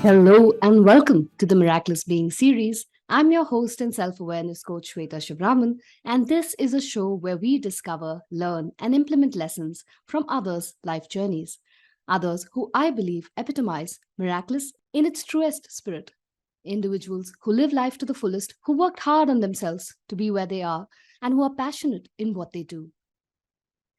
Hello and welcome to the Meraklis Being series. I'm your host and self awareness coach Shweta Shibraman, and this is a show where we discover, learn, and implement lessons from others' life journeys. Others who I believe epitomize Meraklis in its truest spirit. Individuals who live life to the fullest, who worked hard on themselves to be where they are, and who are passionate in what they do.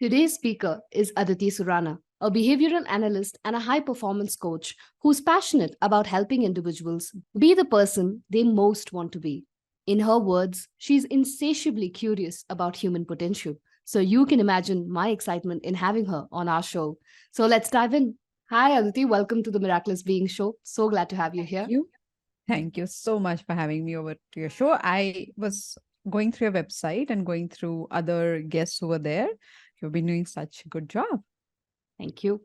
Today's speaker is Aditi Surana, a behavioral analyst and a high performance coach who's passionate about helping individuals be the person they most want to be. In her words, she's insatiably curious about human potential. So you can imagine my excitement in having her on our show. So let's dive in. Hi, Aditi. Welcome to the Miraculous Being Show. So glad to have you Thank here. you. Thank you so much for having me over to your show. I was going through your website and going through other guests who were there. You've been doing such a good job. Thank you.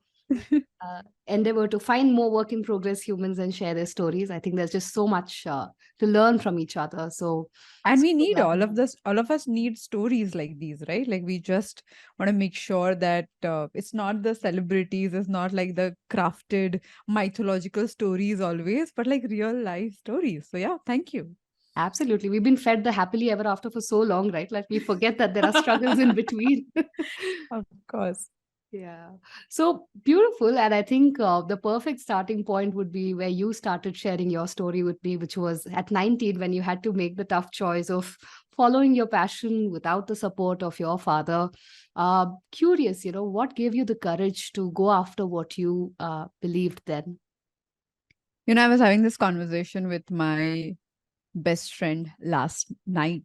Endeavor to find more work in progress humans and share their stories. I think there's just so much to learn from each other. So, And we so need glad to all of have you. this, all of us need stories like these, right? Like we just want to make sure that it's not the celebrities, it's not like the crafted mythological stories always, but like real life stories. So, yeah, thank you. Absolutely. We've been fed the happily ever after for so long, right? Like we forget that there are struggles in between. Of course. Yeah. So beautiful. And I think the perfect starting point would be where you started sharing your story with me, which was at 19 when you had to make the tough choice of following your passion without the support of your father. Curious, what gave you the courage to go after what you believed then? I was having this conversation with my best friend last night,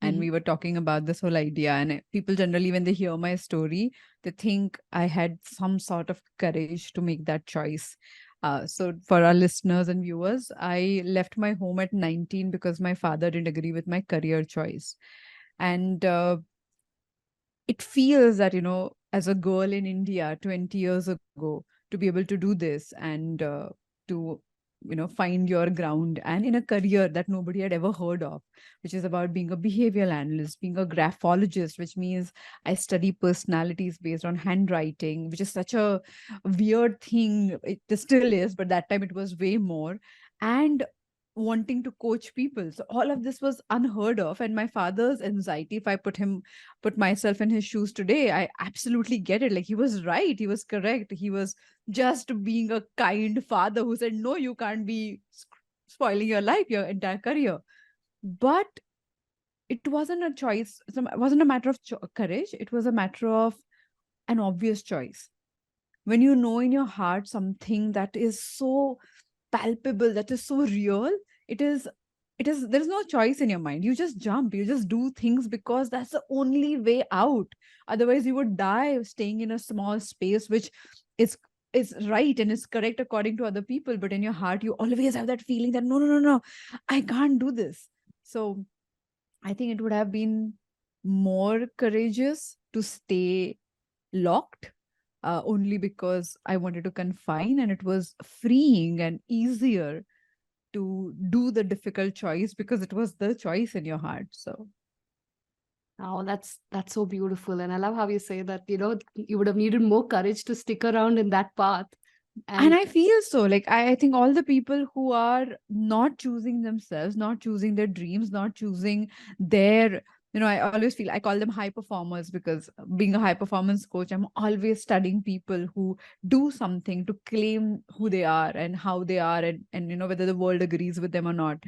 and Mhm. we were talking about this whole idea. And people generally, when they hear my story, they think I had some sort of courage to make that choice. So for our listeners and viewers, I left my home at 19 because my father didn't agree with my career choice. And it feels that, as a girl in India 20 years ago, to be able to do this and to find your ground and in a career that nobody had ever heard of, which is about being a behavioral analyst, being a graphologist, which means I study personalities based on handwriting, which is such a weird thing. It still is, but that time it was way more. And wanting to coach people, so all of this was unheard of. And my father's anxiety, if I put myself in his shoes today, I absolutely get it. Like, he was right, he was correct, he was just being a kind father who said, no, you can't be spoiling your life, your entire career. But it wasn't a choice. It wasn't a matter of courage. It was a matter of an obvious choice. When you know in your heart something that is so palpable, that is so real, it is there's no choice in your mind. You just jump, you just do things because that's the only way out. Otherwise you would die staying in a small space, which is right and is correct according to other people, but in your heart you always have that feeling that no, no, no, no, I can't do this. So I think it would have been more courageous to stay locked, only because I wanted to confine, and it was freeing and easier to do the difficult choice because it was the choice in your heart. So, Oh, that's so beautiful. And I love how you say that, you would have needed more courage to stick around in that path. and And I feel so like I think all the people who are not choosing themselves, not choosing their dreams, not choosing their, I always feel I call them high performers because being a high performance coach, I'm always studying people who do something to claim who they are and how they are, and whether the world agrees with them or not.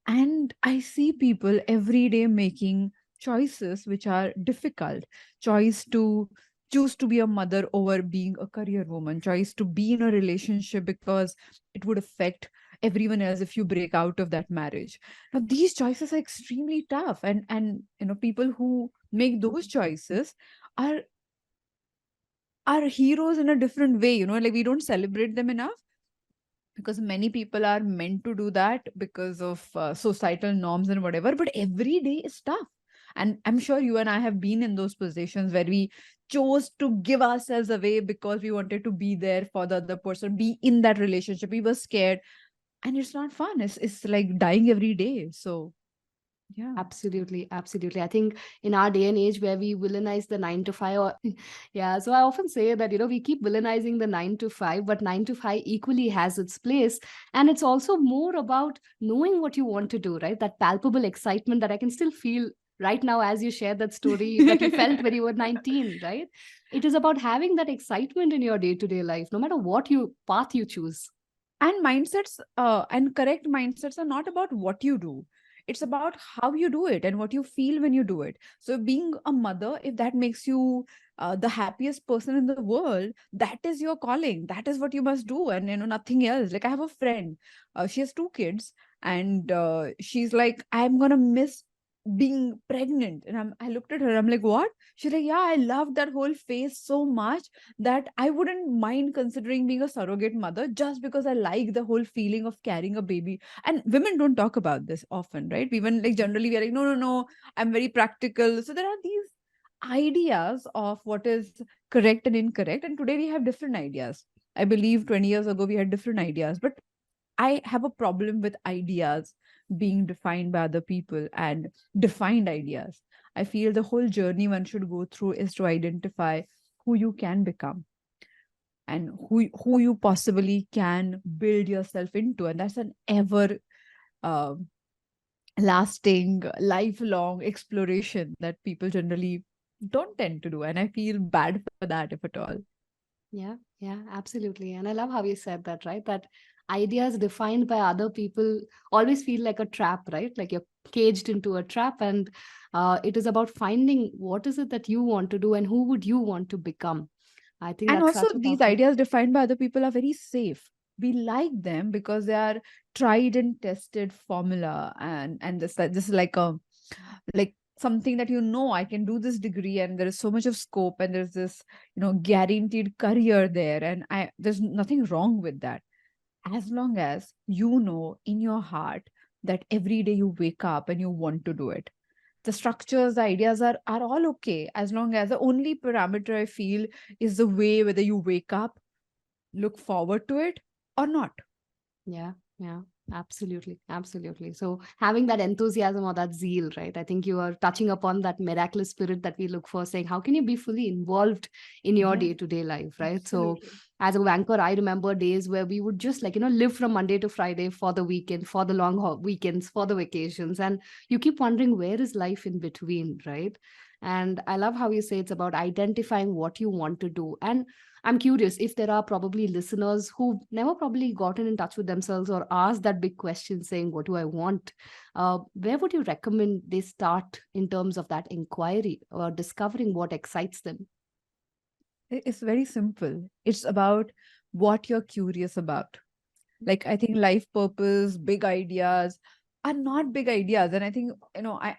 And I see people every day making choices which are difficult. Choice to choose to be a mother over being a career woman, choice to be in a relationship because it would affect everyone else if you break out of that marriage. Now these choices are extremely tough, and people who make those choices are are heroes in a different way. Like, we don't celebrate them enough because many people are meant to do that because of societal norms and whatever, but every day is tough. And I'm sure you and I have been in those positions where we chose to give ourselves away because we wanted to be there for the other person, be in that relationship. We were scared, and it's not fun. It's like dying every day. So Yeah. Absolutely, absolutely. I think in our day and age where we villainize the 9 to 5, or yeah, so I often say that, we keep villainizing the 9 to 5, but 9 to 5 equally has its place. And it's also more about knowing what you want to do, right? That palpable excitement that I can still feel right now as you share that story that you felt when you were 19, right? It is about having that excitement in your day to day life, no matter what you path you choose. And mindsets and correct mindsets are not about what you do, it's about how you do it and what you feel when you do it. So being a mother, if that makes you the happiest person in the world, that is your calling, that is what you must do, and nothing else. Like I have a friend, she has two kids, and she's like, I'm gonna miss being pregnant. And I looked at her, I'm like, what? She's like, yeah, I love that whole phase so much that I wouldn't mind considering being a surrogate mother, just because I like the whole feeling of carrying a baby. And women don't talk about this often, right? Women, like, generally we are like, no, no, no, I'm very practical. So there are these ideas of what is correct and incorrect. And today we have different ideas. I believe 20 years ago we had different ideas. But I have a problem with ideas being defined by other people and defined ideas. I feel the whole journey one should go through is to identify who you can become and who you possibly can build yourself into. And that's an ever uh, lasting, lifelong exploration that people generally don't tend to do. And I feel bad for that, if at all. Yeah, yeah, absolutely. And I love how you said that, right? That ideas defined by other people always feel like a trap, right? Like you're caged into a trap. And it is about finding what is it that you want to do and who would you want to become. I think And that's also, such a these powerful. ideas defined by other people are very safe. We like them because they are tried and tested formula, and this is like a, like, something that, I can do this degree and there is so much of scope and there's this guaranteed career there, and I there's nothing wrong with that, as long as you know in your heart that every day you wake up and you want to do it. The structures, the ideas are all okay, as long as the only parameter I feel is the way whether you wake up, look forward to it, or not. Yeah, yeah, absolutely, absolutely. So having that enthusiasm or that zeal, right? I think you are touching upon that miraculous spirit that we look for, saying, how can you be fully involved in your Yeah, day-to-day life, right? So absolutely. as a banker, I remember days where we would just like, live from Monday to Friday for the weekend, for the long weekends, for the vacations. And you keep wondering, where is life in between, right? And I love how you say it's about identifying what you want to do. And I'm curious if there are probably listeners who've never probably gotten in touch with themselves or asked that big question saying, what do I want? Where would you recommend they start in terms of that inquiry or discovering what excites them? It's very simple. It's about what you're curious about. Like, I think life purpose, big ideas are not big ideas. And I think,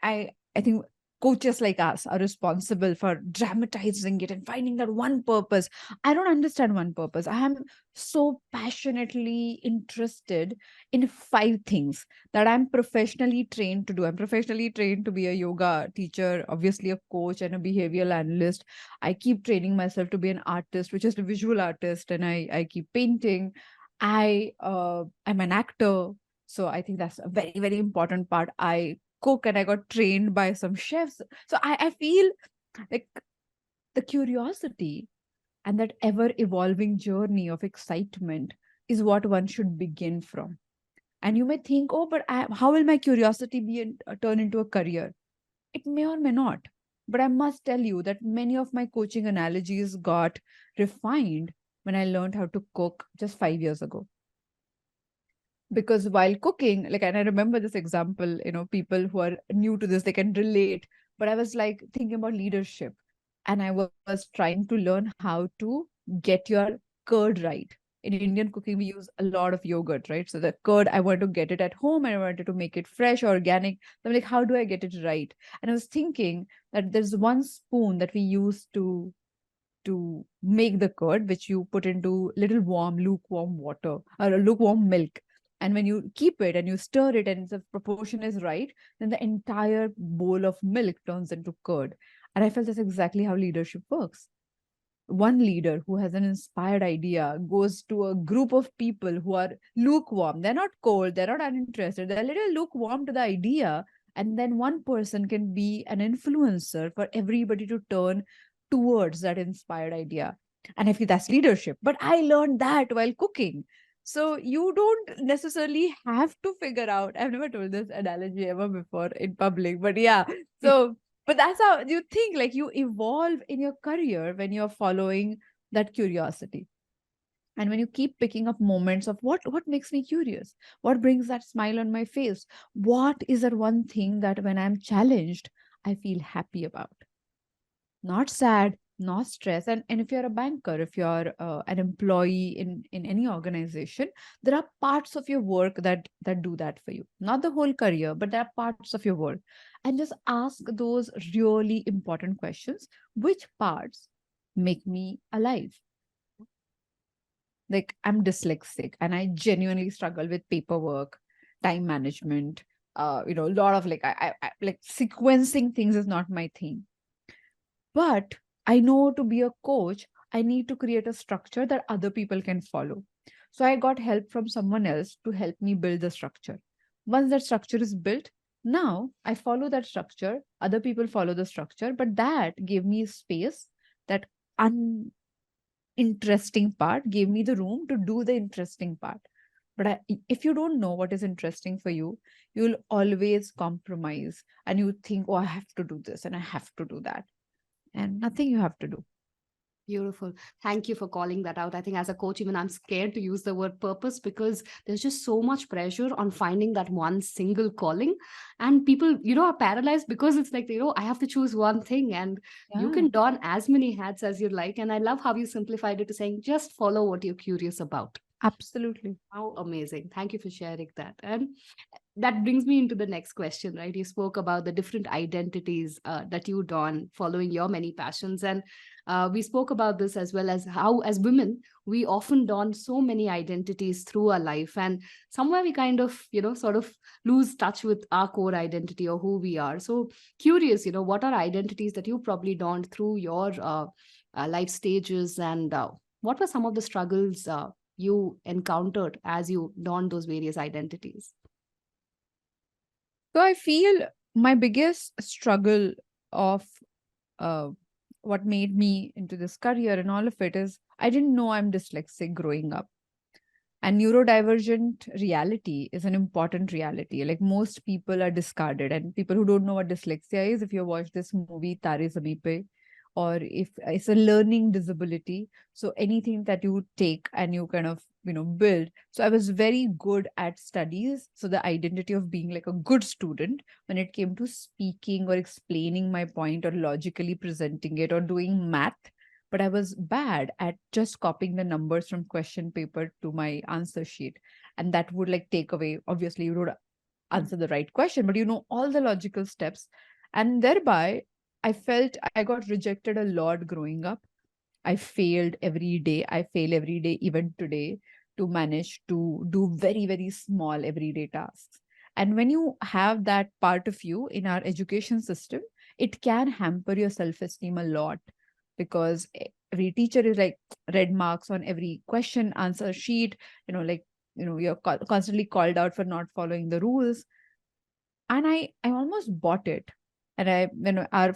I think coaches like us are responsible for dramatizing it and finding that one purpose. I don't understand one purpose. I am so passionately interested in five things that I'm professionally trained to do. I'm professionally trained to be a yoga teacher, obviously a coach and a behavioral analyst. I keep training myself to be an artist, which is a visual artist, and I keep painting. I'm an actor, so I think that's a very, very important part. I cook and I got trained by some chefs. So I feel like the curiosity and that ever evolving journey of excitement is what one should begin from. And you may think, oh, but how will my curiosity turn into a career? It may or may not. But I must tell you that many of my coaching analogies got refined when I learned how to cook just 5 years ago. Because while cooking, like, and I remember this example, people who are new to this, they can relate. But I was like thinking about leadership, and I was trying to learn how to get your curd right. In Indian cooking, we use a lot of yogurt, right? So the curd, I want to get it at home and I wanted to make it fresh, organic. So I'm like, how do I get it right? And I was thinking that there's one spoon that we use to make the curd, which you put into little warm, lukewarm water or lukewarm milk. And when you keep it and you stir it and the proportion is right, then the entire bowl of milk turns into curd. And I felt that's exactly how leadership works. One leader who has an inspired idea goes to a group of people who are lukewarm. They're not cold, they're not uninterested, they're a little lukewarm to the idea. And then one person can be an influencer for everybody to turn towards that inspired idea. And I feel that's leadership. But I learned that while cooking. So you don't necessarily have to figure out. I've never told this analogy ever before in public, but yeah. So, but that's how you think, like you evolve in your career when you're following that curiosity. And when you keep picking up moments of what makes me curious, what brings that smile on my face, what is that one thing that when I'm challenged, I feel happy about, not sad, not stressed. And if you're a banker, if you're an employee in any organization, there are parts of your work that do that for you, not the whole career, but there are parts of your work. And just ask those really important questions. Which parts make me alive? Like, I'm dyslexic and I genuinely struggle with paperwork, time management, a lot of like I like sequencing things is not my thing. But I know to be a coach, I need to create a structure that other people can follow. So I got help from someone else to help me build the structure. Once that structure is built, now I follow that structure, other people follow the structure, but that gave me space, that uninteresting part gave me the room to do the interesting part. But if you don't know what is interesting for you, you'll always compromise and you think, oh, I have to do this and I have to do that, and nothing you have to do. Beautiful. Thank you for calling that out. I think as a coach, even I'm scared to use the word purpose because there's just so much pressure on finding that one single calling. And people, are paralyzed because it's like, I have to choose one thing and you Yeah, can don as many hats as you like. And I love how you simplified it to saying just follow what you're curious about. absolutely. How amazing. Thank you for sharing that. And that brings me into the next question, right? You spoke about the different identities that you don following your many passions. And we spoke about this as well as how, as women, we often don so many identities through our life. And somewhere we kind of, sort of lose touch with our core identity or who we are. So curious, what are identities that you probably donned through your life stages? And what were some of the struggles you encountered as you donned those various identities? So I feel my biggest struggle of uh, what made me into this career and all of it is I didn't know I'm dyslexic growing up. And neurodivergent reality is an important reality. Like most people are discarded, and people who don't know what dyslexia is, if you watch this movie Tare Zameen Pe, or if it's a learning disability, so anything that you take and you kind of build. So I was very good at studies. So the identity of being like a good student when it came to speaking or explaining my point or logically presenting it or doing math, but I was bad at just copying the numbers from question paper to my answer sheet. And that would like take away, obviously, you don't answer the right question, but you know all the logical steps. And thereby, I felt I got rejected a lot growing up. I failed every day. I fail every day, even today, to manage to do very, very small everyday tasks. And when you have that part of you in our education system, it can hamper your self esteem a lot because every teacher is like red marks on every question answer sheet, like, you're constantly called out for not following the rules. And I almost bought it. And when our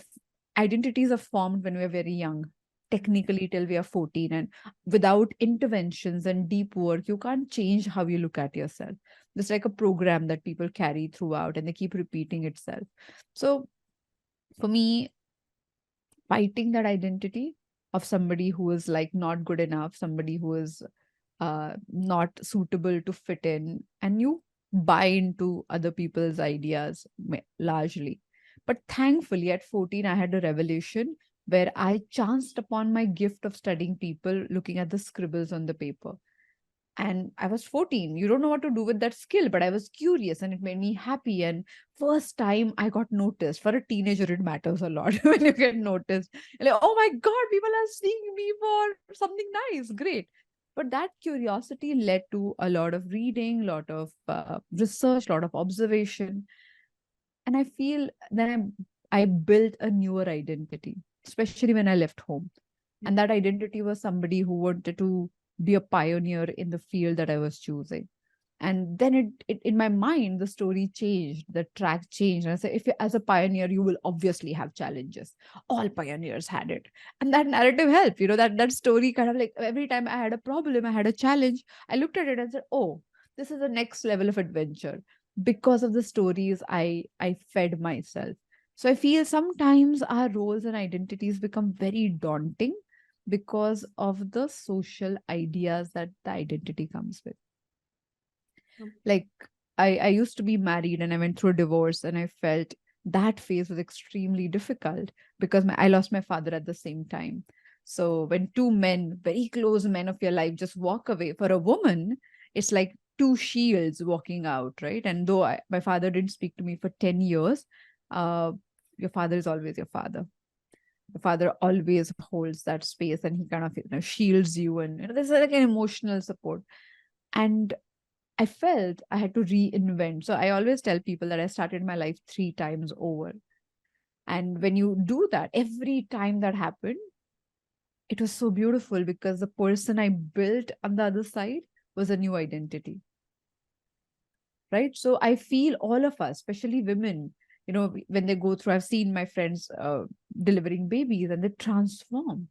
identities are formed when we're very young, technically till we are 14, and without interventions and deep work, you can't change how you look at yourself. It's like a program that people carry throughout and they keep repeating itself. So for me, fighting that identity of somebody who is like not good enough, somebody who is not suitable to fit in, and you buy into other people's ideas largely. But thankfully, at 14, I had a revelation where I chanced upon my gift of studying people, looking at the scribbles on the paper. And I was 14. You don't know what to do with that skill, but I was curious and it made me happy. And first time I got noticed. For a teenager, it matters a lot when you get noticed. You're like, oh my God, people are seeing me for something nice. Great. But that curiosity led to a lot of reading, a lot of research, a lot of observation. And I feel then I built a newer identity, especially when I left home. And that identity was somebody who wanted to be a pioneer in the field that I was choosing. And then it in my mind, the story changed, the track changed. And I said, if you, as a pioneer, you will obviously have challenges. All pioneers had it. And that narrative helped, that story kind of like every time I had a problem, I had a challenge, I looked at it and said, oh, this is the next level of adventure. Because of the stories I fed myself. So I feel sometimes our roles and identities become very daunting because of the social ideas that the identity comes with. Like I used to be married and I went through a divorce, and I felt that phase was extremely difficult because I lost my father at the same time. So when two men, very close men of your life, just walk away, for a woman, it's like two shields walking out, right? And though my father didn't speak to me for 10 years, uh, your father is always your father. The father always holds that space, and he kind of shields you, and there's like an emotional support. And I felt I had to reinvent. So I always tell people that I started my life 3 times over. And when you do that, every time that happened, it was so beautiful because the person I built on the other side was a new identity, right? So I feel all of us, especially women, when they go through, I've seen my friends delivering babies and they transform,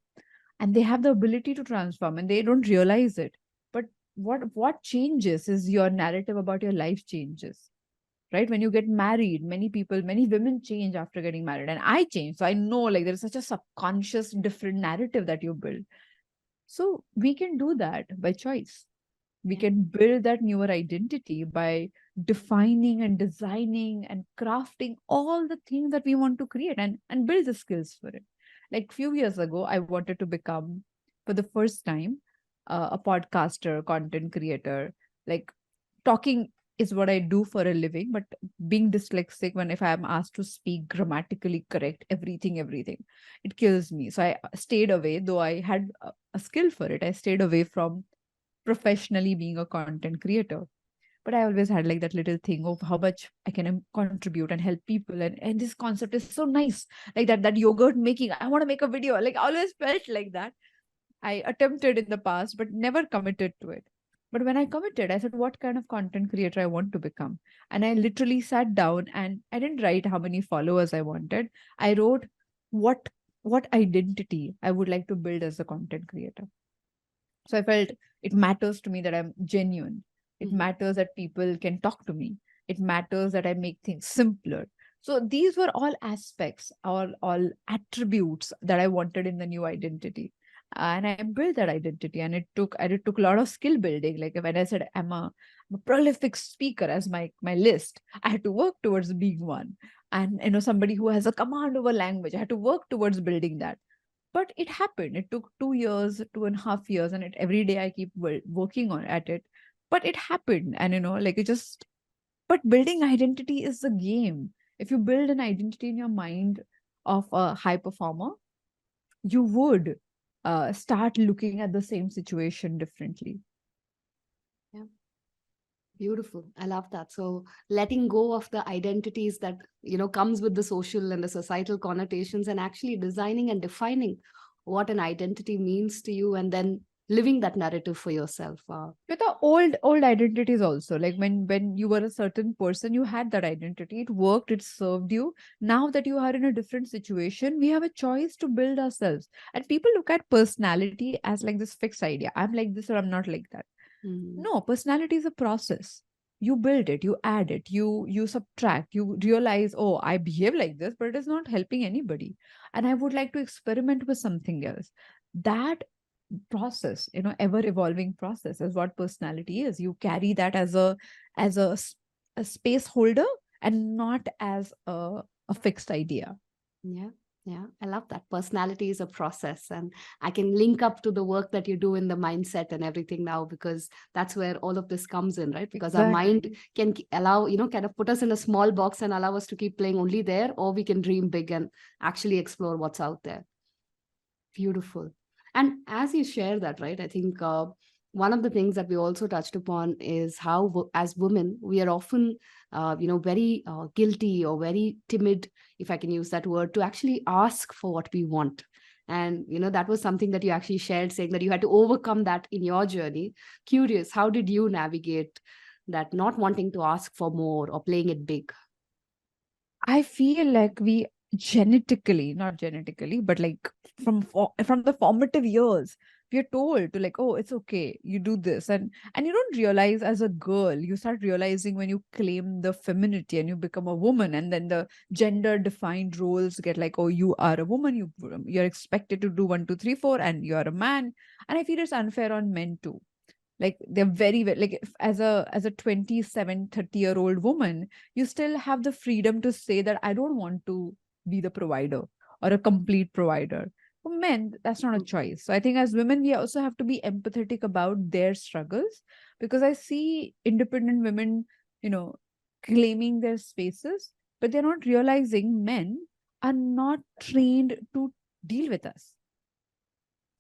and they have the ability to transform and they don't realize it. But what changes is your narrative about your life changes, right? When you get married, many women change after getting married, and I change. So I know, like, there is such a subconscious different narrative that you build. So we can do that by choice. We Yeah. can build that newer identity by defining and designing and crafting all the things that we want to create, and build the skills for it. Like few years ago, I wanted to become, for the first time, a podcaster, content creator. Like, talking is what I do for a living, but being dyslexic, when if I'm asked to speak grammatically correct, everything, it kills me. So I stayed away, though I had a skill for it. I stayed away from professionally being a content creator. But I always had like that little thing of how much I can contribute and help people. And this concept is so nice. Like that yogurt making, I want to make a video. Like I always felt like that. I attempted in the past, but never committed to it. But when I committed, I said, what kind of content creator I want to become? And I literally sat down and I didn't write how many followers I wanted. I wrote what what identity I would like to build as a content creator. So I felt it matters to me that I'm genuine. It Mhm. matters that people can talk to me. It matters that I make things simpler. So these were all aspects, all attributes that I wanted in the new identity. And I built that identity, and it took a lot of skill building. Like when I said I'm a prolific speaker as my list, I had to work towards being one. And somebody who has a command over language, I had to work towards building that. But it happened. It took 2 years, 2.5 years, and every day I keep working on at it. But it happened, and like it just. But building identity is a game. If you build an identity in your mind of a high performer, you would start looking at the same situation differently. Yeah. Beautiful. I love that. So letting go of the identities that, comes with the social and the societal connotations, and actually designing and defining what an identity means to you, and then living that narrative for yourself. With the old identities also, like when you were a certain person, you had that identity, it worked, it served you. Now that you are in a different situation, we have a choice to build ourselves. And people look at personality as like this fixed idea, I'm like this or I'm not like that. Mhm. No, personality is a process. You build it, you add it, you subtract, you realize, oh, I behave like this, but it is not helping anybody, and I would like to experiment with something else. That process, ever evolving process, is what personality is. You carry that as a space holder, and not as a fixed idea. Yeah. Yeah. I love that. Personality is a process. And I can link up to the work that you do in the mindset and everything now, because that's where all of this comes in, right? Because our mind Exactly. can allow, kind of put us in a small box and allow us to keep playing only there, or we can dream big and actually explore what's out there. Beautiful. And as you share that, right, I think one of the things that we also touched upon is how, as women, we are often, very guilty or very timid, if I can use that word, to actually ask for what we want. And, that was something that you actually shared, saying that you had to overcome that in your journey. Curious, how did you navigate? that not wanting to ask for more or playing it big? I feel like we genetically, not genetically, but like from the formative years, we are told to like, oh, it's okay, you do this, and you don't realize as a girl, you start realizing when you claim the femininity and you become a woman, and then the gender defined roles get like, oh, you are a woman, you're expected to do one, two, three, four, and you are a man, and I feel it's unfair on men too. Like they're very like if, as a 27, 30-year old woman, you still have the freedom to say that I don't want to be the provider or a complete provider. For men, that's not a choice. So I think as women, we also have to be empathetic about their struggles, because I see independent women, you know, claiming their spaces, but they're not realizing men are not trained to deal with us.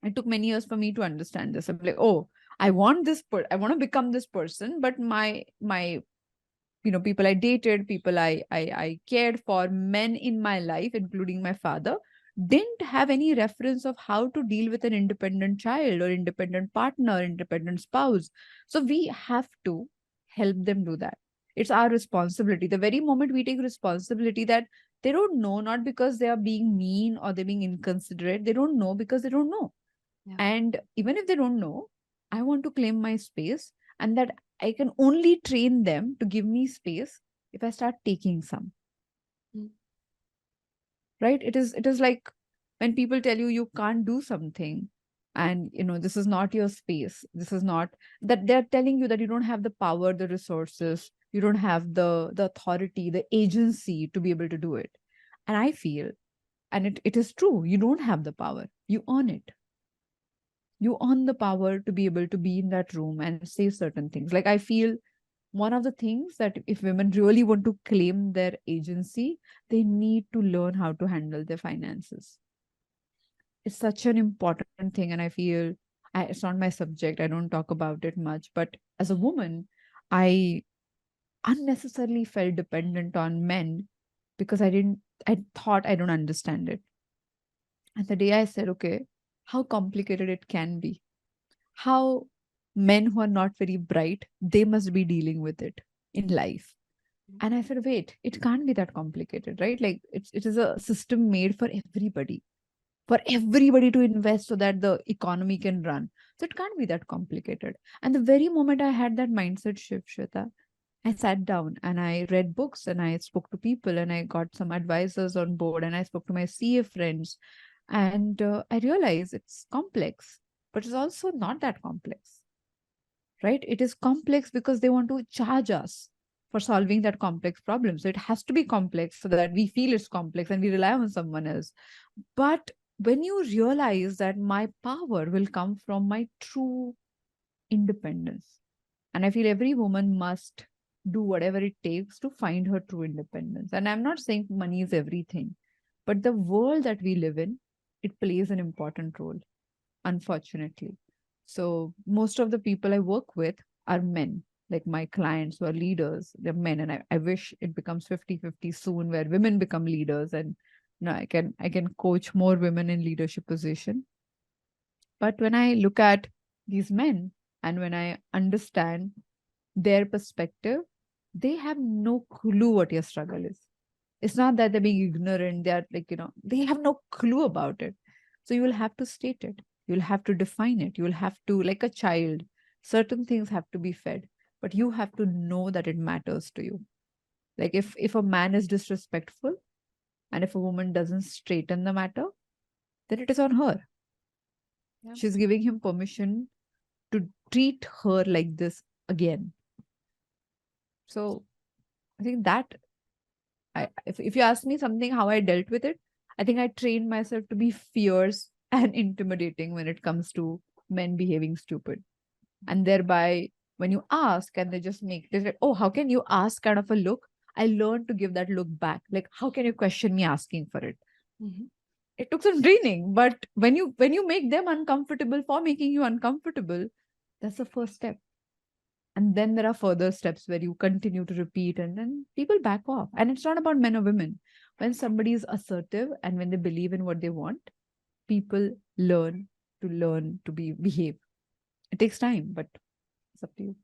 It took many years for me to understand this. I'm like, oh, I want to become this person, but my people I dated, people I cared for, men in my life, including my father, didn't have any reference of how to deal with an independent child or independent partner, independent spouse. So we have to help them do that. It's our responsibility. The very moment we take responsibility that they don't know, not because they are being mean or they're being inconsiderate, they don't know because they don't know. Yeah. And even if they don't know, I want to claim my space, and that I can only train them to give me space if I start taking some. Mm. Right? It is like when people tell you you can't do something, and this is not your space. This is not that they're telling you that you don't have the power, the resources, you don't have the authority, the agency to be able to do it. And I feel, and it is true, you don't have the power. You earn it. You earn the power to be able to be in that room and say certain things. Like I feel one of the things that if women really want to claim their agency, they need to learn how to handle their finances. It's such an important thing. And I feel it's not my subject. I don't talk about it much. But as a woman, I unnecessarily felt dependent on men because I thought I don't understand it. And the day I said, okay, how complicated it can be, how men who are not very bright, they must be dealing with it in life. And I said, wait, it can't be that complicated, right? Like it is a system made for everybody to invest so that the economy can run. So it can't be that complicated. And the very moment I had that mindset shift, Shweta, I sat down and I read books and I spoke to people and I got some advisors on board and I spoke to my CA friends. And I realized it's complex, but it's also not that complex, right? It is complex because they want to charge us for solving that complex problem. So it has to be complex so that we feel it's complex and we rely on someone else. But when you realize that my power will come from my true independence, and I feel every woman must do whatever it takes to find her true independence. And I'm not saying money is everything, but the world that we live in, it plays an important role, unfortunately. So most of the people I work with are men. Like my clients who are leaders, they're men. And I wish it becomes 50-50 soon where women become leaders and I can coach more women in leadership position. But when I look at these men and when I understand their perspective, they have no clue what your struggle is. It's not that they're being ignorant. They're like, they have no clue about it. So you will have to state it. You'll have to define it. You will have to, like a child, certain things have to be fed, but you have to know that it matters to you. Like if a man is disrespectful and if a woman doesn't straighten the matter, then it is on her. Yeah. She's giving him permission to treat her like this again. So I think that if you ask me something how I dealt with it, I think I trained myself to be fierce and intimidating when it comes to men behaving stupid. And thereby, when you ask and they just make this like, oh, how can you ask kind of a look? I learned to give that look back. Like, how can you question me asking for it? Mhm. It took some training, but when you make them uncomfortable for making you uncomfortable, that's the first step. And then there are further steps where you continue to repeat and then people back off. And it's not about men or women. When somebody is assertive and when they believe in what they want, people learn to behave. It takes time, but it's up to you.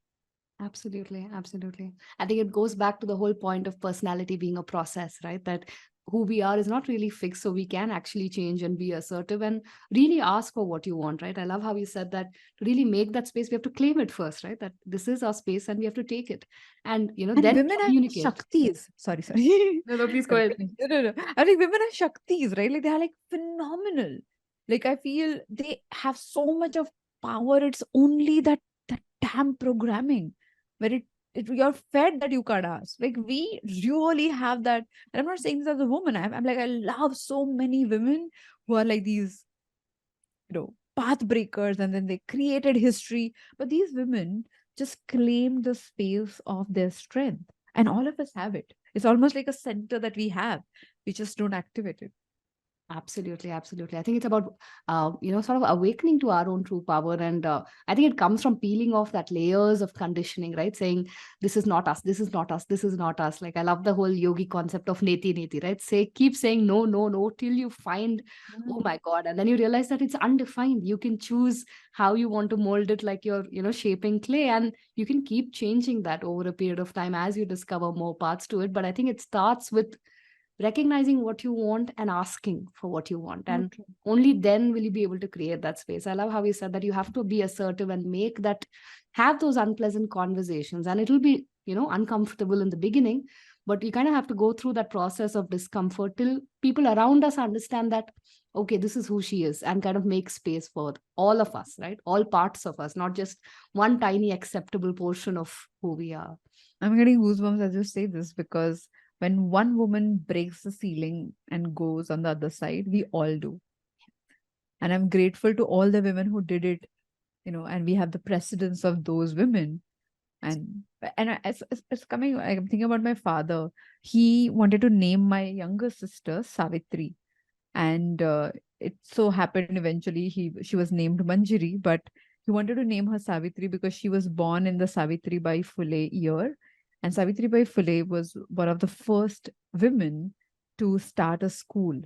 Absolutely, absolutely. I think it goes back to the whole point of personality being a process, right? That who we are is not really fixed, so we can actually change and be assertive and really ask for what you want, right? I love how you said that to really make that space, we have to claim it first, right? That this is our space and we have to take it and, And then women are communicate. Shaktis. Sorry. No, no, please go Sorry, ahead. finish. No. I think women are Shaktis, right? Like they are like phenomenal. Like I feel they have so much of power. It's only that damn programming where you're fed that you can't ask. Like we really have that. And I'm not saying this as a woman. I'm like I love so many women who are like these, path breakers, and then they created history. But these women just claim the space of their strength, and all of us have it. It's almost like a center that we have. We just don't activate it. Absolutely, absolutely. I think it's about, sort of awakening to our own true power. And I think it comes from peeling off that layers of conditioning, right? Saying, this is not us, this is not us, this is not us. Like, I love the whole yogi concept of neti neti, right? Keep saying no, no, no, till you find, oh Mm. my God. And then you realize that it's undefined. You can choose how you want to mold it, like you're, shaping clay. And you can keep changing that over a period of time as you discover more parts to it. But I think it starts with recognizing what you want and asking for what you want, So and true. only then will you be able to create that space. I love how you said that you have to be assertive and have those unpleasant conversations, and it'll be, uncomfortable in the beginning, but you kind of have to go through that process of discomfort till people around us understand that, okay, this is who she is, and kind of make space for all of us, right? All parts of us, not just one tiny acceptable portion of who we are. I'm getting goosebumps as you say this because when one woman breaks the ceiling and goes on the other side, we all do. And I'm grateful to all the women who did it, and we have the precedence of those women. It's coming. I'm thinking about my father. He wanted to name my younger sister Savitri, and it so happened eventually she was named Manjari, but he wanted to name her Savitri because she was born in the Savitri Bai Phule year, and Savitri Bai Phule was one of the first women to start a school,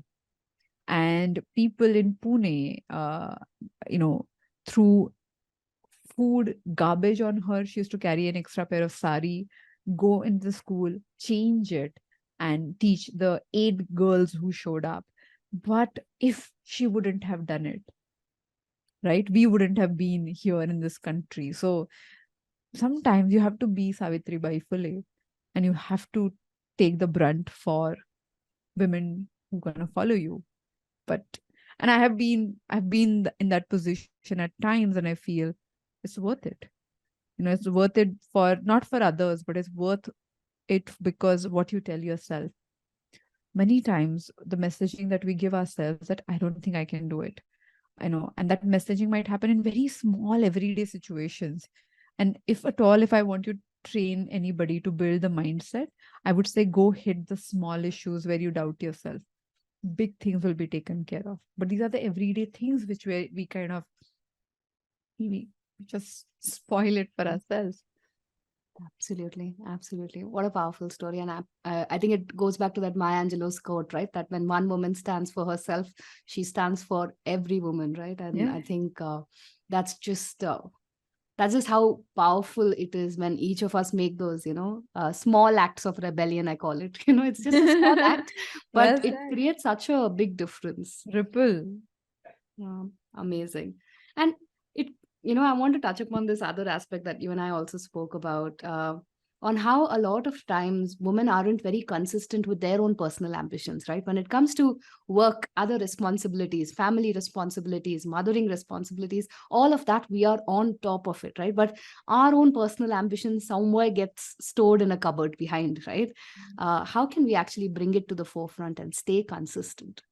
and people in Pune, you know, threw food garbage on her. She used to carry an extra pair of sari, go into the school, change it, and teach the 8 girls who showed up. But if she wouldn't have done it, right, we wouldn't have been here in this country. So sometimes you have to be Savitri Bai Phule, and you have to take the brunt for women who gonna follow you. But and I've been in that position at times, and I feel it's worth it. It's worth it for not for others, but it's worth it because what you tell yourself. Many times the messaging that we give ourselves that I don't think I can do it. And that messaging might happen in very small everyday situations. And if at all, if I want to train anybody to build the mindset, I would say go hit the small issues where you doubt yourself. Big things will be taken care of. But these are the everyday things which we kind of we just spoil it for ourselves. Absolutely, absolutely. What a powerful story. And I think it goes back to that Maya Angelou's quote, right? That when one woman stands for herself, she stands for every woman, right? And Yeah. I think that's just how powerful it is when each of us make those, small acts of rebellion. I call it. It's just a small act, but Well it said. creates such a big difference. Ripple. Amazing. And it, I want to touch upon this other aspect that you and I also spoke about, on how a lot of times women aren't very consistent with their own personal ambitions, right? When it comes to work, other responsibilities, family responsibilities, mothering responsibilities, all of that, we are on top of it, right? But our own personal ambition somewhere gets stored in a cupboard behind, right? How can we actually bring it to the forefront and stay consistent?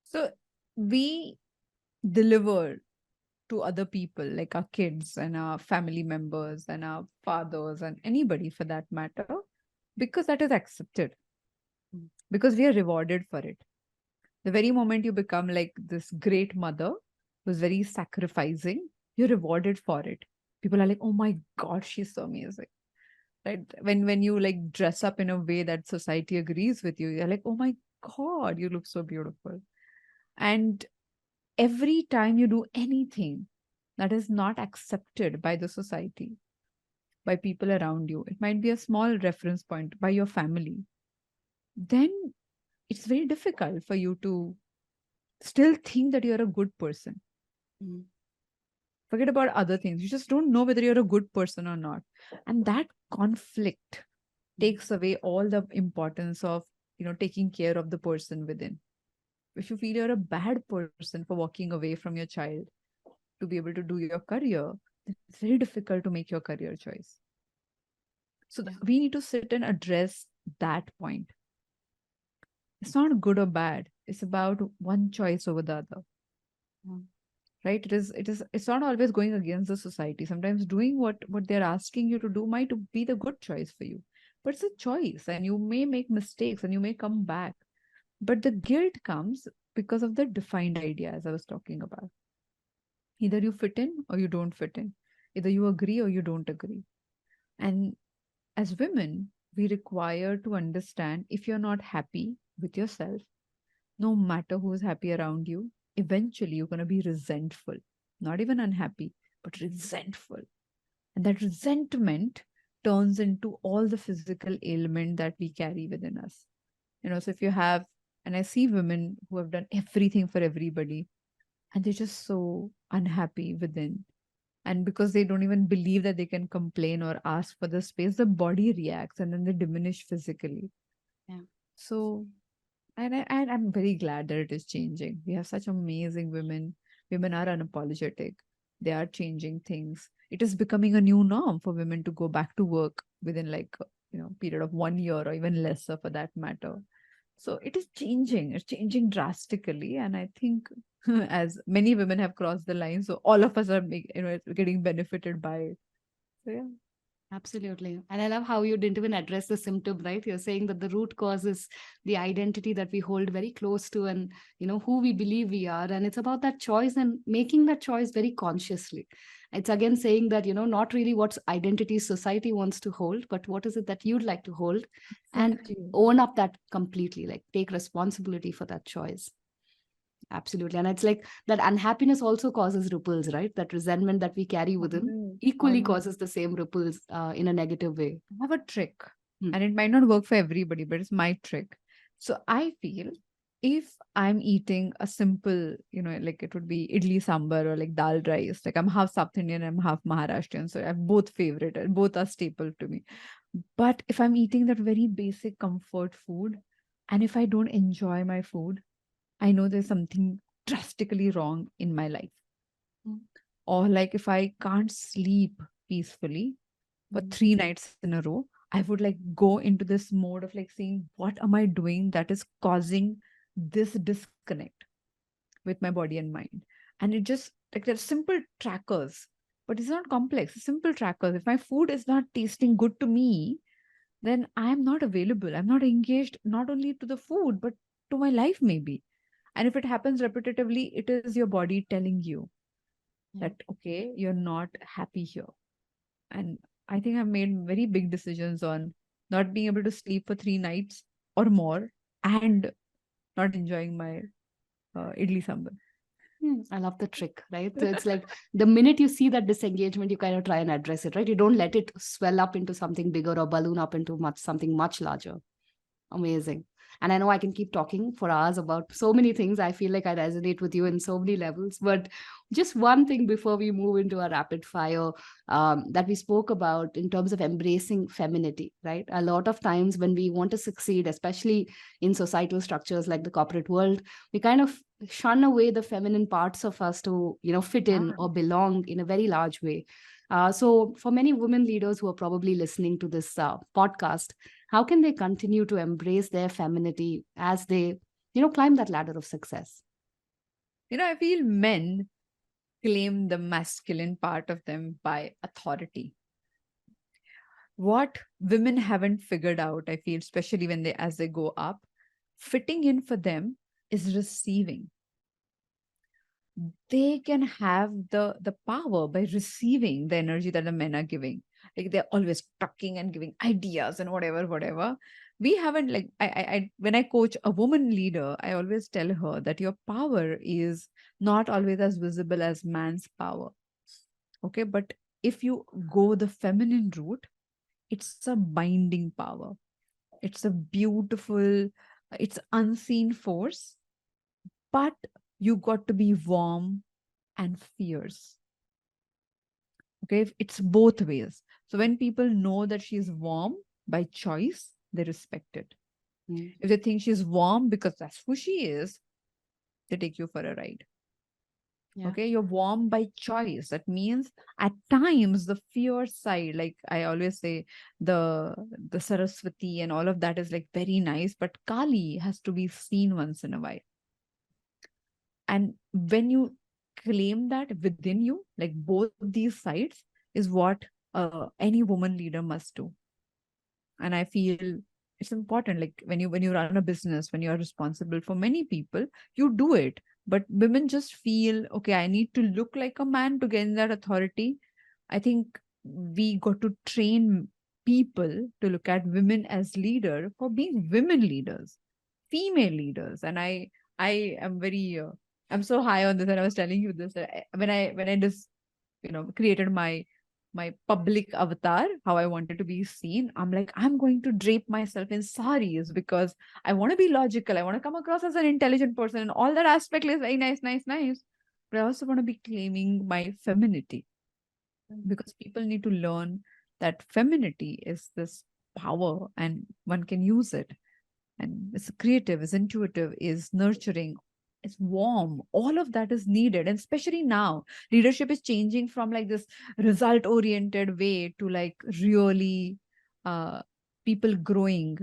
So we deliver to other people, like our kids and our family members and our fathers and anybody for that matter, because that is accepted, because we are rewarded for it. The very moment you become like this great mother who's very sacrificing, you're rewarded for it. People are like, oh my God, she's so amazing. Right? When you like dress up in a way that society agrees with you, you're like, oh my God, you look so beautiful. And every time you do anything that is not accepted by the society, by people around you, it might be a small reference point by your family, then it's very difficult for you to still think that you're a good person. Mm. Forget about other things. You just don't know whether you're a good person or not. And that conflict Mm. takes away all the importance of, taking care of the person within. If you feel you're a bad person for walking away from your child to be able to do your career, then it's very difficult to make your career choice. So Yeah. we need to sit and address that point. It's not good or bad. It's about one choice over the other. Mm. Right? It's not always going against the society. Sometimes doing what they're asking you to do might be the good choice for you. But it's a choice, and you may make mistakes and you may come back. But the guilt comes because of the defined idea, as I was talking about. Either you fit in or you don't fit in. Either you agree or you don't agree. And as women, we require to understand if you're not happy with yourself, no matter who's happy around you, eventually you're going to be resentful, not even unhappy, but resentful. And that resentment turns into all the physical ailment that we carry within us. So if you have, and I see women who have done everything for everybody, and they're just so unhappy within. And because they don't even believe that they can complain or ask for the space, the body reacts and then they diminish physically. Yeah. So, and I'm very glad that it is changing. We have such amazing women. Women are unapologetic. They are changing things. It is becoming a new norm for women to go back to work within like period of 1 year or even lesser for that matter. So it is changing. It's changing drastically, and I think as many women have crossed the line, so all of us are getting benefited by it. So yeah. Absolutely. And I love how you didn't even address the symptom, right? You're saying that the root cause is the identity that we hold very close to and, who we believe we are. And it's about that choice and making that choice very consciously. It's again saying that, not really what identity society wants to hold, but what is it that you'd like to hold and Exactly. own up that completely, like take responsibility for that choice. Absolutely. And it's like that unhappiness also causes ripples, right? That resentment that we carry within Always, equally always. causes the same ripples in a negative way. I have a trick, Hmm. and it might not work for everybody, but it's my trick. So I feel if I'm eating a simple, like it would be idli sambar or like dal rice, like I'm half South Indian, I'm half Maharashtrian, so I have both favorite, and both are staple to me. But if I'm eating that very basic comfort food, and if I don't enjoy my food, I know there's something drastically wrong in my life. Mm. Or like if I can't sleep peacefully for Mm. 3 nights in a row, I would like go into this mode of like saying, what am I doing that is causing this disconnect with my body and mind? And it just like there's simple trackers, but it's not complex. It's simple trackers. If my food is not tasting good to me, then I'm not available. I'm not engaged not only to the food, but to my life maybe. And if it happens repetitively, it is your body telling you Yeah. that, okay, you're not happy here. And I think I've made very big decisions on not being able to sleep for 3 nights or more and not enjoying my idli sambar. I love the trick, right? So it's like the minute you see that disengagement, you kind of try and address it, right? You don't let it swell up into something bigger or balloon up into something much larger. Amazing. And I know I can keep talking for hours about so many things. I feel like I resonate with you in so many levels. But just one thing before we move into our rapid fire that we spoke about in terms of embracing femininity, right? A lot of times when we want to succeed, especially in societal structures like the corporate world, we kind of shun away the feminine parts of us to, fit in Yeah. or belong in a very large way. So, for many women leaders who are probably listening to this podcast, how can they continue to embrace their femininity as they climb that ladder of success? I feel men claim the masculine part of them by authority. What women haven't figured out, I feel, especially when as they go up, fitting in for them is receiving. They can have the power by receiving the energy that the men are giving. Like they're always talking and giving ideas and whatever. We haven't like I when I coach a woman leader, I always tell her that your power is not always as visible as man's power. Okay, but if you go the feminine route, it's a binding power. It's a beautiful, it's unseen force, but you got to be warm and fierce. Okay, it's both ways. So when people know that she's warm by choice, they respect it. Mm. If they think she's warm because that's who she is, they take you for a ride. Yeah. Okay, you're warm by choice. That means at times the fear side, like I always say, the the Saraswati and all of that is like very nice, but Kali has to be seen once in a while. And when you claim that within you, like both these sides, is what any woman leader must do. And I feel it's important, like when you run a business, when you're responsible for many people, you do it. But women just feel, okay, I need to look like a man to gain that authority. I think we got to train people to look at women as leader for being women leaders, female leaders. And I am very I'm so high on this, and I was telling you this, that when I just created my public avatar, how I wanted to be seen. I'm like, I'm going to drape myself in saris because I want to be logical. I want to come across as an intelligent person, and all that aspect is very nice, nice, nice. But I also want to be claiming my femininity, because people need to learn that femininity is this power and one can use it. And it's creative, it's intuitive, is nurturing, it's warm. All of that is needed. And especially now, leadership is changing from like this result oriented way to like really uh, people growing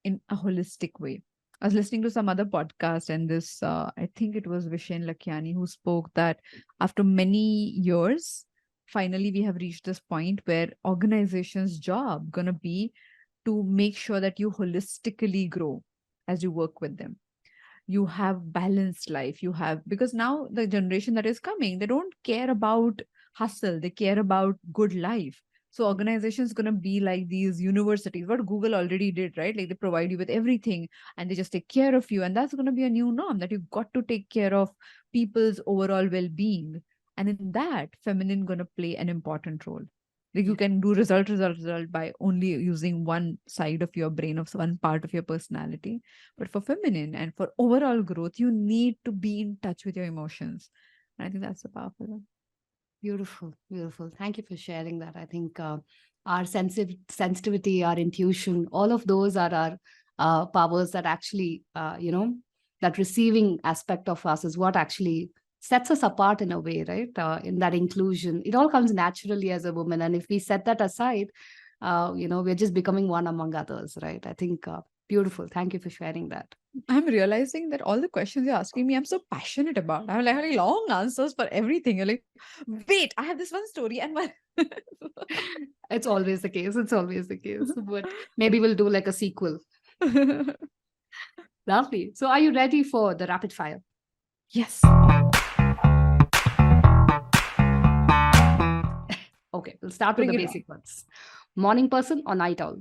in a holistic way. I was listening to some other podcast, and this, I think it was Vishen Lakiani who spoke that after many years, finally we have reached this point where organization's job gonna be to make sure that you holistically grow as you work with them. You have balanced life. You have, because now the generation that is coming, they don't care about hustle, they care about good life. So organizations going to be like these universities, what Google already did, right? Like they provide you with everything and they just take care of you. And that's going to be a new norm, that you've got to take care of people's overall well-being. And in that, feminine going to play an important role. Like you Yeah. can do result by only using one side of your brain, of one part of your personality. But for feminine and for overall growth, you need to be in touch with your emotions. And I think that's the powerful one. Beautiful, beautiful. Thank you for sharing that. I think our sensitivity, our intuition, all of those are our powers that actually, that receiving aspect of us is what actually sets us apart in a way, right? In that inclusion, it all comes naturally as a woman, and if we set that aside, we're just becoming one among others, right? I think beautiful. Thank you for sharing that. I'm realizing that all the questions you're asking me, I'm so passionate about. I have like long answers for everything. You're like, wait, I have this one story and one. It's always the case. It's always the case. But maybe we'll do like a sequel. Lovely. So, are you ready for the rapid fire? Yes. Okay, we'll start with Bring the it on. basic ones. Morning person or night owl?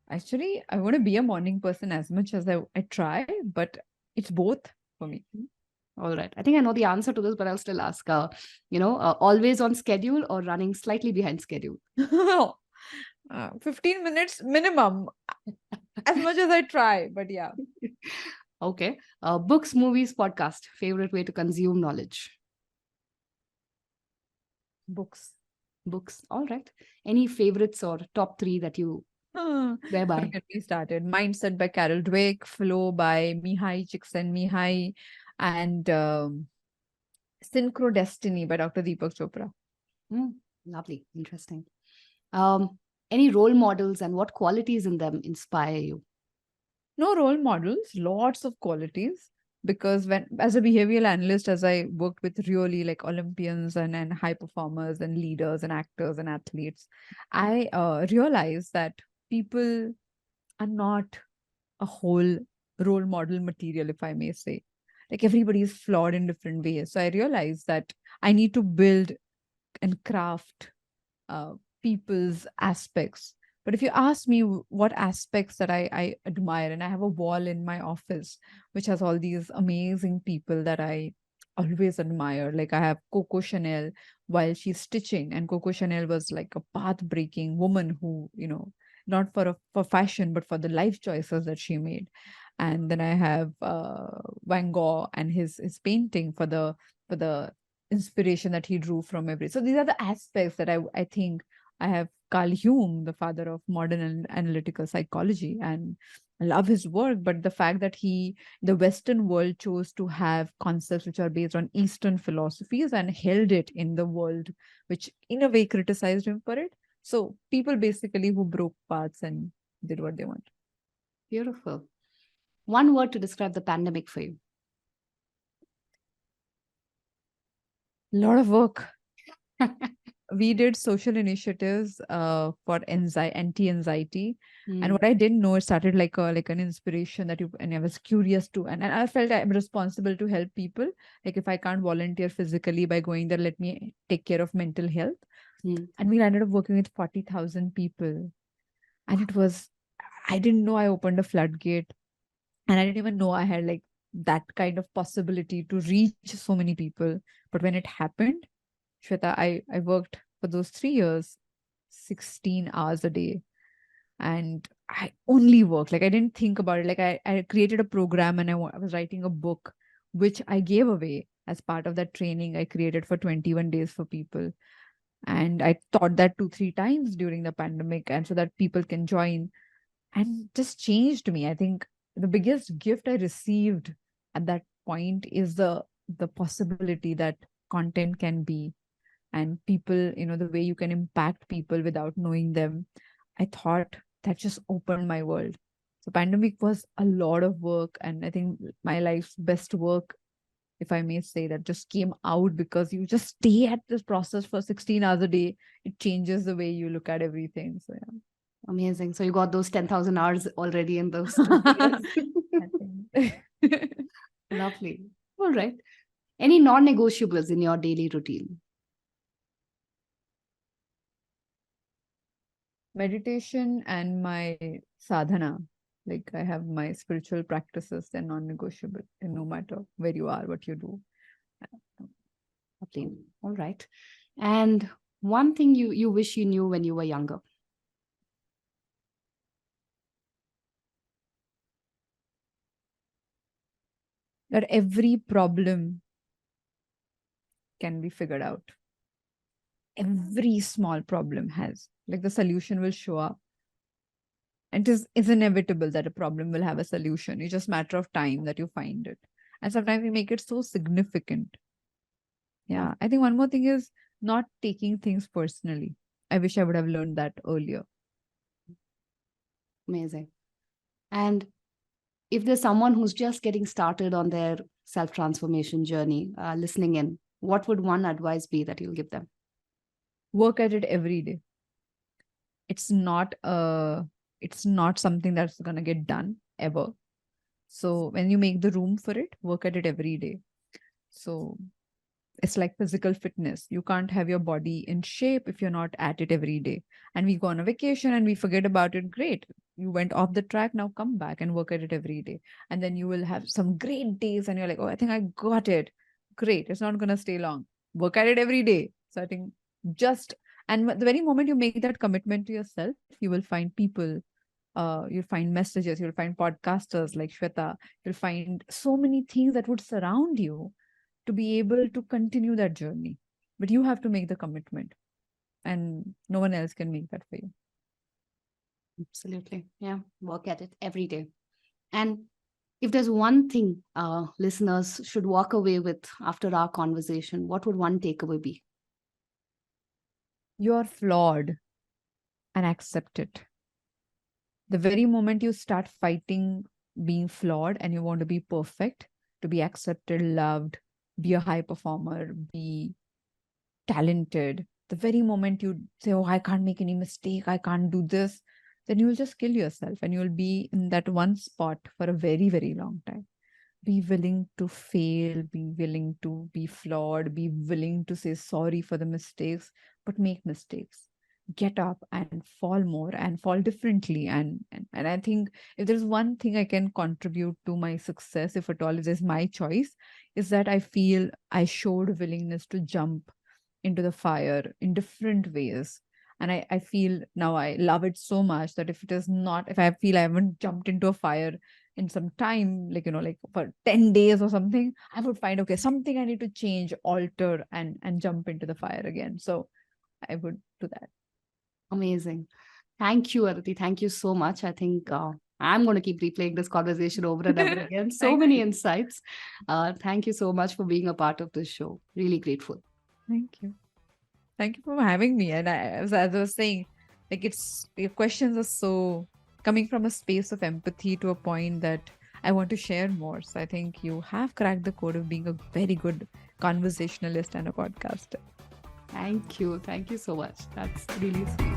Actually, I want to be a morning person as much as I try, but it's both for me. All right. I think I know the answer to this, but I'll still ask. Always on schedule or running slightly behind schedule? 15 minutes minimum, as much as I try, but yeah. Okay. Books, movies, podcast. Favorite way to consume knowledge? Books. Books. All right. Any favorites or top three that you Don't whereby? get me started. Mindset by Carol Dweck, Flow by Mihai Csikszentmihalyi, and Synchro Destiny by Dr. Deepak Chopra. Hmm, lovely. Interesting. Um, any role models and what qualities in them inspire you? No role models, lots of qualities. Because when, as a behavioral analyst, as I worked with really like Olympians and high performers and leaders and actors and athletes, I realized that people are not a whole role model material, if I may say. Like everybody is flawed in different ways. So I realized that I need to build and craft uh, people's aspects. But if you ask me what aspects that I admire, and I have a wall in my office which has all these amazing people that I always admired. Like I have Coco Chanel while she's stitching, and Coco Chanel was like a path-breaking woman who, not for fashion, but for the life choices that she made. And then I have Van Gogh and his painting for the inspiration that he drew from every. So these are the aspects that I think. I have Carl Jung, the father of modern analytical psychology, and I love his work. But the fact that the Western world chose to have concepts which are based on Eastern philosophies and held it in the world, which in a way criticized him for it. So people basically who broke paths and did what they want. Beautiful. One word to describe the pandemic for you. A lot of work. We did social initiatives for anti-anxiety, and Mm, what I didn't know, it started like an inspiration that you, and I was curious to, and I felt I'm responsible to help people. Like if I can't volunteer physically by going there, let me take care of mental health. mm. And we ended up working with 40,000 people, and it was, I didn't know I opened a floodgate, and I didn't even know I had like that kind of possibility to reach so many people. But when it happened, Shweta, I worked for those 3 years, 16 hours a day. And I only worked. Like I didn't think about it. Like I created a program, and I was writing a book, which I gave away as part of that training I created for 21 days for people. And I taught that 2, 3 times during the pandemic, and so that people can join, and just changed me. I think the biggest gift I received at that point is the possibility that content can be, and people, the way you can impact people without knowing them. I thought that just opened my world. So pandemic was a lot of work, and I think my life's best work, if I may say, that just came out because you just stay at this process for 16 hours a day. It changes the way you look at everything. So Amazing. So you got those 10,000 hours already in those 2 years. yeah. I think. Lovely. All right. Any non-negotiables in your daily routine? Meditation and my sadhana. Like I have my spiritual practices, they're non-negotiable, and no matter where you are, what you do. Lovely. All right. And one thing you wish you knew when you were younger. That every problem can be figured out. Every small problem has, like, the solution will show up. And it's inevitable that a problem will have a solution. It's just matter of time that you find it. And sometimes we make it so significant. Oh, Yeah. I think one more thing is not taking things personally. I wish I would have learned that earlier. amazing. And if there's someone who's just getting started on their self-transformation journey, listening in, what would one advice be that you'll give them? Work at it every day. It's not it's not something that's gonna get done ever. So when you make the room for it, work at it every day. So it's like physical fitness. You can't have your body in shape if you're not at it every day. And we go on a vacation and we forget about it. Great. You went off the track. Now come back and work at it every day. And then you will have some great days and you're like, oh, I think I got it. Great. It's not going to stay long. Work at it every day. So I think just, and the very moment you make that commitment to yourself, you will find people, you'll find messages, you'll find podcasters like Shweta, you'll find so many things that would surround you to be able to continue that journey. But you have to make the commitment, and no one else can make that for you. Absolutely. Yeah. Work at it every day. And if there's one thing listeners should walk away with after our conversation, what would one takeaway be? You're flawed and accept it. The very moment you start fighting being flawed and you want to be perfect, to be accepted, loved, be a high performer, be talented, the very moment you say, oh, I can't make any mistake, I can't do this, then you will just kill yourself and you will be in that one spot for a very, very long time. Be willing to fail, be willing to be flawed, be willing to say sorry for the mistakes, but make mistakes. get up and fall more and fall differently. And I think if there's one thing I can contribute to my success, if at all it is my choice, is that I feel I showed willingness to jump into the fire in different ways. And I feel now I love it so much that if it is not, if I feel I haven't jumped into a fire in some time, like, like for 10 days or something, I would find, okay, something I need to change, alter, and jump into the fire again. So I would do that. Amazing. Thank you, Aditi. Thank you so much. I think I'm going to keep replaying this conversation over and over again. So Thank many you. insights. Thank you so much for being a part of this show. Really grateful. Thank you. Thank you for having me. And as I was saying, like, it's your questions are so coming from a space of empathy to a point that I want to share more. So I think you have cracked the code of being a very good conversationalist and a podcaster. Thank you. Thank you so much. That's really sweet.